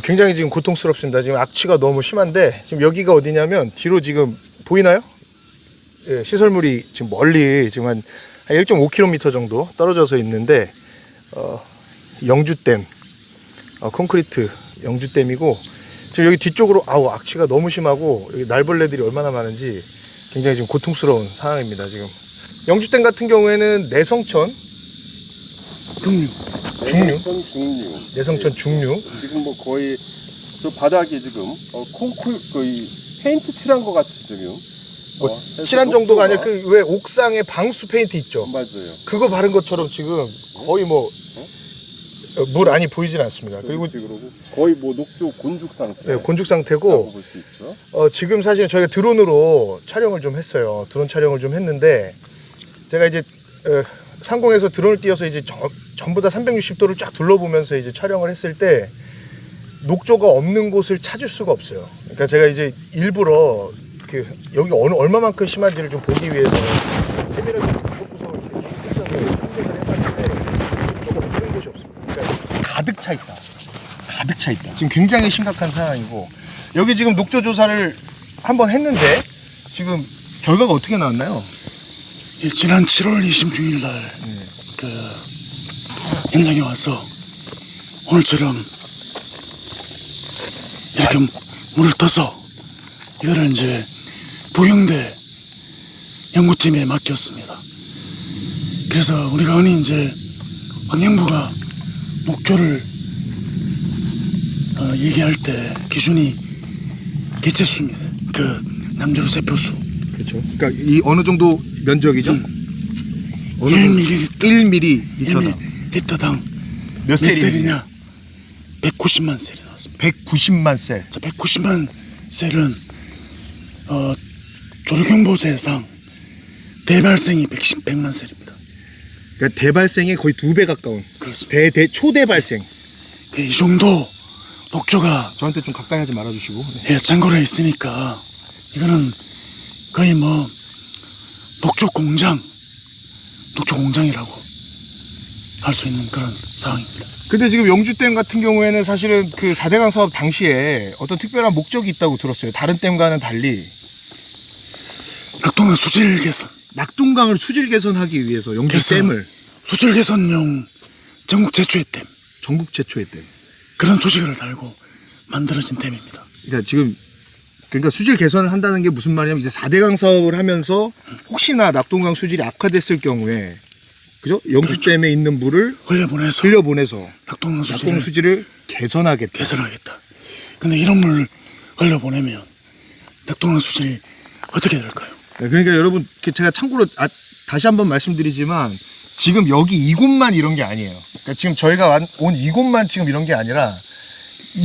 굉장히 지금 고통스럽습니다. 지금 악취가 너무 심한데, 지금 여기가 어디냐면 뒤로 지금 보이나요? 예, 시설물이 지금 멀리 지금 한 1.5km 정도 떨어져서 있는데, 영주댐, 콘크리트 영주댐이고, 지금 여기 뒤쪽으로 악취가 너무 심하고 여기 날벌레들이 얼마나 많은지 굉장히 지금 고통스러운 상황입니다. 지금 영주댐 같은 경우에는 내성천 중류. 지금 뭐 거의 저 바닥이 지금 거의 페인트 칠한 것 같이 지금. 칠한 정도가 아니라 그 왜 옥상에 방수 페인트 있죠? 맞아요. 그거 바른 것처럼 지금 거의 뭐 물 안이 보이질 않습니다. 그리고 거의 뭐 녹조 곤죽 상태. 네, 곤죽 상태고. 볼 수 있죠. 지금 사실 저희가 드론으로 촬영을 좀 했어요. 드론 촬영을 좀 했는데, 제가 이제 상공에서 드론을 띄워서 이제 전부 다 360도를 쫙 둘러보면서 이제 촬영을 했을 때 녹조가 없는 곳을 찾을 수가 없어요. 그러니까 제가 이제 일부러 여기 얼마만큼 심한지를 좀 보기 위해서 세밀하게 구석구석을 이렇게 탐색을 해봤는데 녹조가 없는 곳이 없습니다. 그러니까 가득 차 있다. 지금 굉장히 심각한 상황이고, 여기 지금 녹조 조사를 한번 했는데 지금 결과가 어떻게 나왔나요? 예, 지난 7월 26일 날 현장에 와서 오늘처럼 이렇게 물을 떠서 이거를 이제 부경대 연구팀에 맡겼습니다. 그래서 우리가 흔히 이제 환경부가 녹조를 얘기할 때 기준이 개체수입니다. 남조류 세포수. 그렇죠. 그러니까 이 어느 정도 면적이죠? 1ml당 몇 셀이냐? 190만 셀이 나왔습니다. 190만 셀. 자, 190만 셀은 조류경보세상 대발생이 110만 셀입니다. 그러니까 대발생에 거의 2배 가까운. 그렇습니다. 초대발생. 이 정도 녹조가 저한테 좀 가까이 하지 말아주시고. 네. 예, 창고에 있으니까 이거는 거의 뭐 녹조 공장이라고 할 수 있는 그런 상황입니다. 근데 지금 영주댐 같은 경우에는 사실은 그 4대강 사업 당시에 어떤 특별한 목적이 있다고 들었어요. 다른 댐과는 달리. 낙동강 수질 개선. 낙동강을 수질 개선하기 위해서 영주댐을. 수질 개선용 전국 최초의 댐. 전국 최초의 댐. 그런 소식을 달고 만들어진 댐입니다. 그러니까 수질 개선을 한다는 게 무슨 말이냐면, 이제 4대강 사업을 하면서 혹시나 낙동강 수질이 악화됐을 경우에, 그죠? 영주댐에 그렇죠. 있는 물을 흘려보내서 낙동강 수질을 개선하겠다. 근데 이런 물을 흘려보내면 낙동강 수질이 어떻게 될까요? 네, 그러니까 여러분, 제가 참고로 다시 한번 말씀드리지만, 지금 여기 이곳만 이런 게 아니에요. 그러니까 지금 저희가 온 이곳만 지금 이런 게 아니라,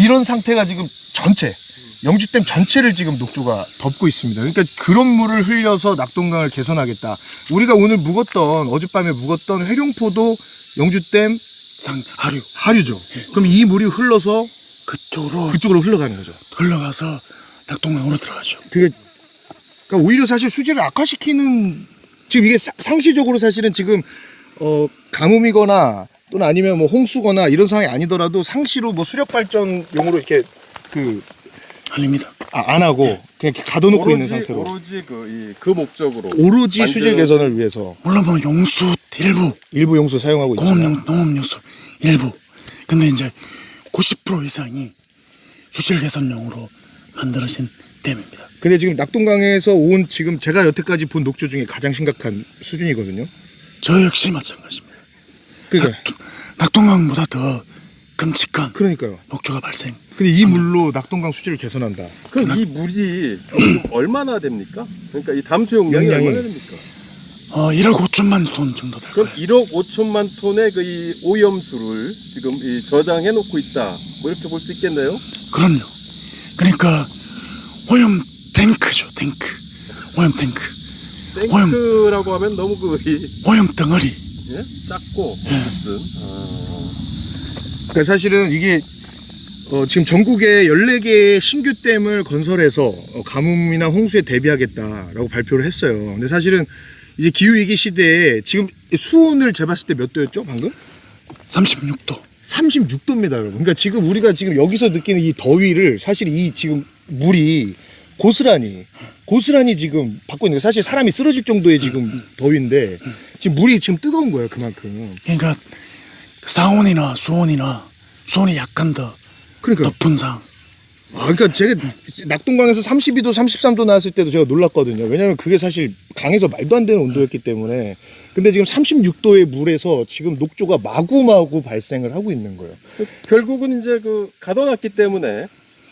이런 상태가 지금 영주댐 전체를 지금 녹조가 덮고 있습니다. 그러니까 그런 물을 흘려서 낙동강을 개선하겠다. 우리가 오늘 어젯밤에 묵었던 회룡포도 영주댐 하류죠. 예. 그럼 이 물이 흘러서 그쪽으로 흘러가는 거죠. 흘러가서 낙동강으로 들어가죠. 그러니까 오히려 사실 수질을 악화시키는, 지금 이게 상시적으로 사실은 지금 가뭄이거나 또는 아니면 뭐 홍수거나 이런 상황이 아니더라도 상시로 뭐 수력 발전용으로 이렇게 아닙니다. 안 하고 그냥 가둬놓고 있는 상태로 오로지 그 목적으로 수질 개선을 위해서, 물론 뭐 용수 일부 용수 사용하고 있죠. 농업 용수 일부. 근데 이제 90% 이상이 수질 개선용으로 만들어진 댐입니다. 근데 지금 낙동강에서 온 지금 제가 여태까지 본 녹조 중에 가장 심각한 수준이거든요. 저 역시 마찬가지입니다. 그러니까 낙동강보다 더 끔찍한 녹조가 발생. 근데 이 물로 낙동강 수질을 개선한다. 그럼 이 물이 얼마나 됩니까? 그러니까 이 담수 용량이 얼마나 됩니까? 1억 5천만 톤 정도 될 그럼 거예요. 1억 5천만 ton의 이 오염수를 지금 저장해 놓고 있다. 뭐 이렇게 볼 수 있겠네요? 그럼요. 그러니까 오염 탱크죠. 오염 탱크. 탱크라고 하면 너무 오염 덩어리. 예? 작고 그러니까 사실은 이게 지금 전국에 14개의 신규 댐을 건설해서 가뭄이나 홍수에 대비하겠다라고 발표를 했어요. 근데 사실은 이제 기후위기 시대에 지금 수온을 재봤을 때 몇 도였죠, 방금? 36도. 36도입니다, 여러분. 그러니까 지금 우리가 지금 여기서 느끼는 이 더위를 사실 이 지금 물이 고스란히 지금 받고 있는 거예요. 사실 사람이 쓰러질 정도의 지금 더위인데 지금 물이 지금 뜨거운 거예요, 그만큼. 그러니까 상온이나 수온이 약간 더 그러니까. 높은 상. 아, 그러니까 제가 낙동강에서 32도, 33도 나왔을 때도 제가 놀랐거든요. 왜냐면 그게 사실 강에서 말도 안 되는 온도였기 때문에. 근데 지금 36도의 물에서 지금 녹조가 마구마구 발생을 하고 있는 거예요. 결국은 이제 그 가둬놨기 때문에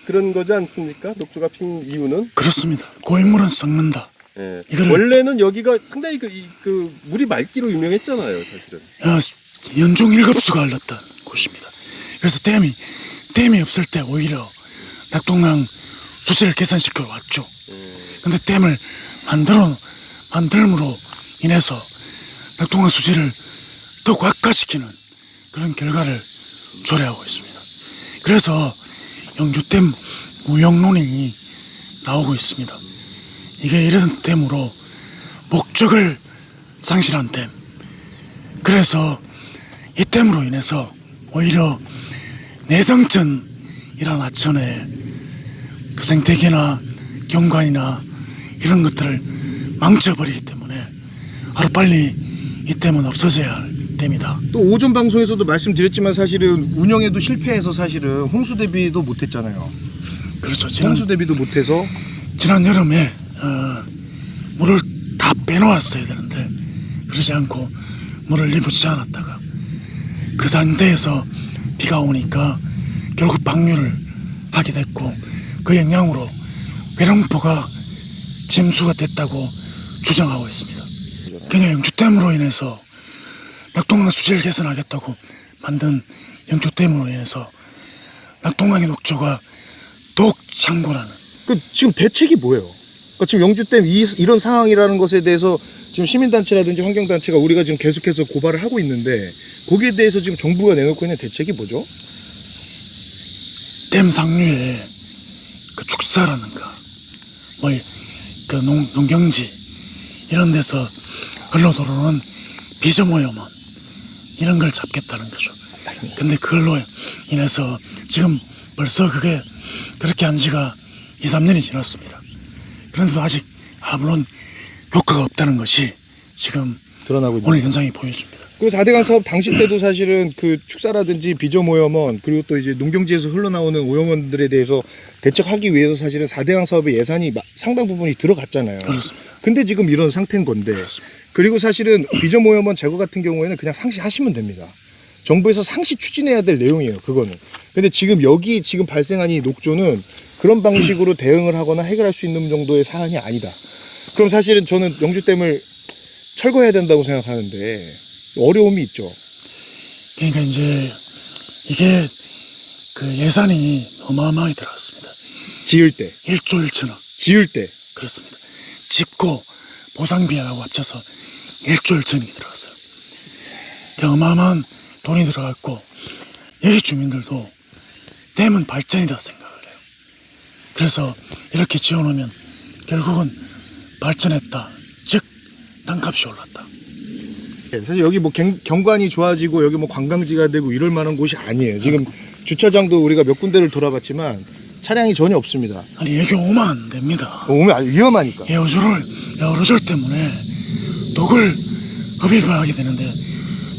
그런 거지 않습니까? 녹조가 핀 이유는. 그렇습니다. 고인물은 썩는다. 예. 이거를- 원래는 여기가 상당히 그 물이 맑기로 유명했잖아요, 사실은. 연중 일급수가 흘렀던 곳입니다. 그래서 댐이 없을 때 오히려 낙동강 수질을 개선시켜 왔죠. 근데 댐을 만들므로 인해서 낙동강 수질을 더 곽가시키는 그런 결과를 초래하고 있습니다. 그래서 영주댐 무용론이 나오고 있습니다. 이게 이런 댐으로 목적을 상실한 댐. 그래서 이 댐으로 인해서 오히려 내성천이라는 하천의 그 생태계나 경관이나 이런 것들을 망쳐버리기 때문에 하루빨리 이 댐은 없어져야 할 댐이다. 또 오전 방송에서도 말씀드렸지만 사실은 운영에도 실패해서 사실은 홍수 대비도 못했잖아요. 그렇죠. 홍수 대비도 못해서 지난 여름에 물을 다 빼놓았어야 되는데 그러지 않고 물을 입붙지 않았다가 그 상태에서 비가 오니까 결국 방류를 하게 됐고 그 영향으로 회룡포가 침수가 됐다고 주장하고 있습니다. 그냥 영주댐으로 인해서 낙동강 수질 개선하겠다고 만든 영주댐으로 인해서 낙동강의 녹조가 더욱 창궐하는. 그 지금 대책이 뭐예요? 그러니까 지금 영주댐 이런 상황이라는 것에 대해서 지금 시민단체라든지 환경단체가 우리가 지금 계속해서 고발을 하고 있는데 거기에 대해서 지금 정부가 내놓고 있는 대책이 뭐죠? 댐 상류에 그 축사라는가 그 농경지 이런 데서 흘러 들어오는 비저모염원 이런 걸 잡겠다는 거죠. 근데 그걸로 인해서 지금 벌써 그게 그렇게 한 지가 2, 3년이 지났습니다. 그런데도 아직 아무런 효과가 없다는 것이 지금 드러나고 있는 오늘 현상이 보여줍니다. 그리고 4대강 사업 당시 때도 사실은 그 축사라든지 비저모염원 그리고 또 이제 농경지에서 흘러나오는 오염원들에 대해서 대책하기 위해서 사실은 4대강 사업의 예산이 상당 부분이 들어갔잖아요. 그렇습니다. 근데 지금 이런 상태인 건데 그리고 사실은 비저모염원 제거 같은 경우에는 그냥 상시하시면 됩니다. 정부에서 상시 추진해야 될 내용이에요. 그거는. 근데 지금 여기 지금 발생한 이 녹조는 그런 방식으로 대응을 하거나 해결할 수 있는 정도의 사안이 아니다. 그럼 사실은 저는 영주댐을 철거해야 된다고 생각하는데 어려움이 있죠. 그러니까 이제 이게 그 예산이 어마어마하게 들어갔습니다. 지을 때. 1조 1천억. 지을 때. 그렇습니다. 짓고 보상비하고 합쳐서 1조 1천억이 들어갔어요. 어마어마한 돈이 들어갔고 여기 주민들도 댐은 발전이다 생각을 해요. 그래서 이렇게 지어놓으면 결국은 발전했다. 즉 땅값이 올랐다. 사실 여기 뭐 경관이 좋아지고 여기 뭐 관광지가 되고 이럴 만한 곳이 아니에요. 지금 주차장도 우리가 몇 군데를 돌아봤지만 차량이 전혀 없습니다. 아니 여기 오면 안 됩니다. 오면 아주 위험하니까. 에어로졸 때문에 독을 흡입하게 되는데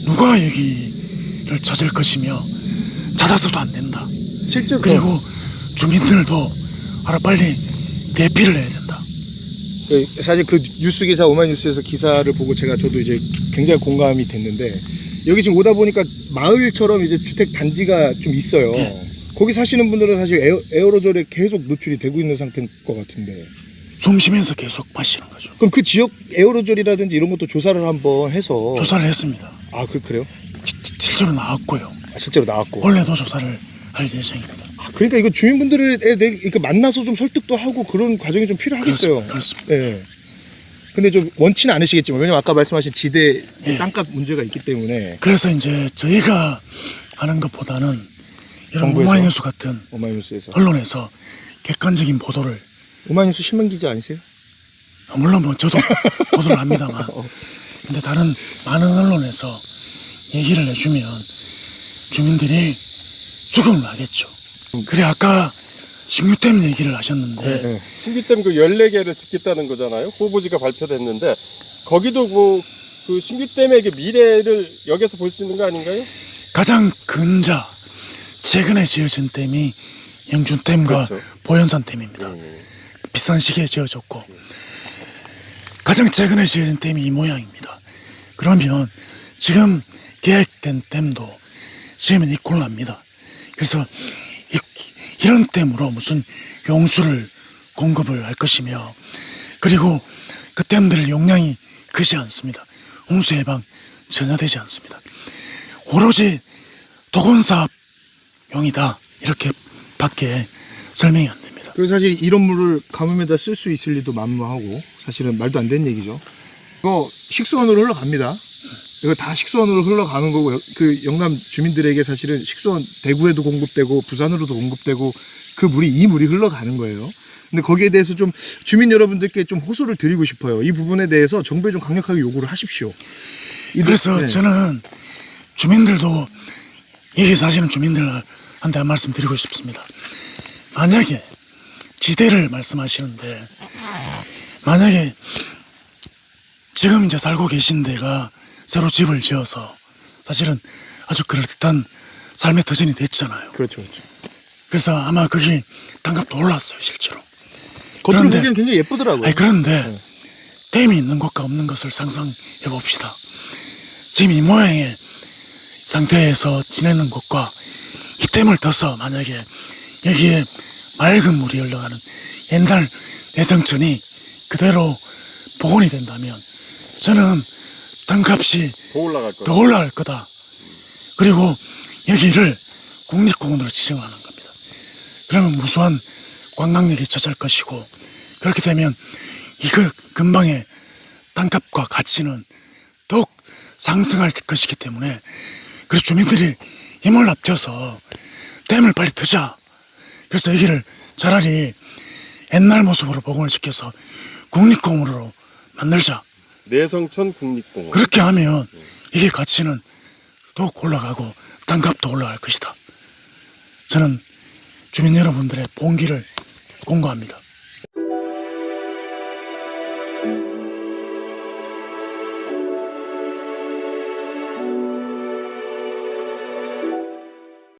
누가 여기를 찾을 것이며 찾아서도 안 된다. 실제로 그리고 주민들도 하루빨리 대피를 해야 된다. 사실 그 뉴스 기사 오마이뉴스에서 기사를 보고 저도 이제 굉장히 공감이 됐는데 여기 지금 오다 보니까 마을처럼 이제 주택 단지가 좀 있어요. 네. 거기 사시는 분들은 사실 에어로졸에 계속 노출이 되고 있는 상태인 것 같은데 숨 쉬면서 계속 마시는 거죠. 그럼 그 지역 에어로졸이라든지 이런 것도 조사를 한번 해서 조사를 했습니다. 아 그래요? 실제로 나왔고요. 아, 실제로 나왔고 원래도 조사를 할 예정입니다. 그러니까 이거 주민분들에 그러니까 만나서 좀 설득도 하고 그런 과정이 좀 필요하겠어요. 그렇습니다. 예. 근데 좀 원치는 않으시겠지만 왜냐면 아까 말씀하신 지대 예. 땅값 문제가 있기 때문에 그래서 이제 저희가 하는 것보다는 이런 정부에서? 오마이뉴스 같은 오마이뉴스에서 언론에서 객관적인 보도를 오마이뉴스 신문 기자 아니세요? 물론 뭐 저도 보도를 합니다만 근데 다른 많은 언론에서 얘기를 해주면 주민들이 수긍을 하겠죠. 그래 아까 신규댐 얘기를 하셨는데 네. 신규댐 그 14개를 짓겠다는 거잖아요. 후보지가 발표됐는데 거기도 뭐 그 신규댐의 그 미래를 여기서 볼 수 있는 거 아닌가요? 가장 근자 최근에 지어진 댐이 영준댐과 그렇죠. 보현산댐입니다. 비싼 시기에 지어졌고 가장 최근에 지어진 댐이 이 모양입니다. 그러면 지금 계획된 댐도 지으면 이 꼴납니다. 그래서 이런 댐으로 무슨 용수를 공급을 할 것이며 그리고 그 댐들 용량이 크지 않습니다. 홍수 예방 전혀 되지 않습니다. 오로지 도건사업용이다 이렇게 밖에 설명이 안 됩니다. 그리고 사실 이런 물을 가뭄에다 쓸 수 있을 리도 만무하고 사실은 말도 안 되는 얘기죠. 이거 식수원으로 흘러갑니다. 이거 다 식수원으로 흘러가는 거고 그 영남 주민들에게 사실은 식수원 대구에도 공급되고 부산으로도 공급되고 그 물이 이 물이 흘러가는 거예요. 근데 거기에 대해서 좀 주민 여러분들께 좀 호소를 드리고 싶어요. 이 부분에 대해서 정부에 좀 강력하게 요구를 하십시오. 그래서 네. 저는 주민들도 이게 사실은 주민들한테 한 말씀 드리고 싶습니다. 만약에 지대를 말씀하시는데 만약에 지금 이제 살고 계신 데가 새로 집을 지어서 사실은 아주 그럴듯한 삶의 터전이 됐잖아요. 그렇죠, 그렇죠. 그래서 아마 거기 땅값도 올랐어요 실제로. 겉으로 그런데- 보기엔 굉장히 예쁘더라고요. 아니 그런데 댐이 있는 곳과 없는 것을 상상해 봅시다. 지금 이 모양의 상태에서 지내는 곳과 이 댐을 떠서 만약에 여기에 맑은 물이 흘러가는 옛날 내성천이 그대로 복원이 된다면 저는 땅값이 더 올라갈 거예요. 더 올라갈 거다. 그리고 여기를 국립공원으로 지정하는 겁니다. 그러면 무수한 관광객이 찾아올 것이고 그렇게 되면 이거 근방의 땅값과 가치는 더욱 상승할 것이기 때문에 그래서 주민들이 힘을 합쳐서 댐을 빨리 트자. 그래서 여기를 차라리 옛날 모습으로 복원을 시켜서 국립공원으로 만들자. 내성천 국립공원. 그렇게 하면 이게 가치는 더욱 올라가고 땅값도 올라갈 것이다. 저는 주민 여러분들의 봉기를 공고합니다.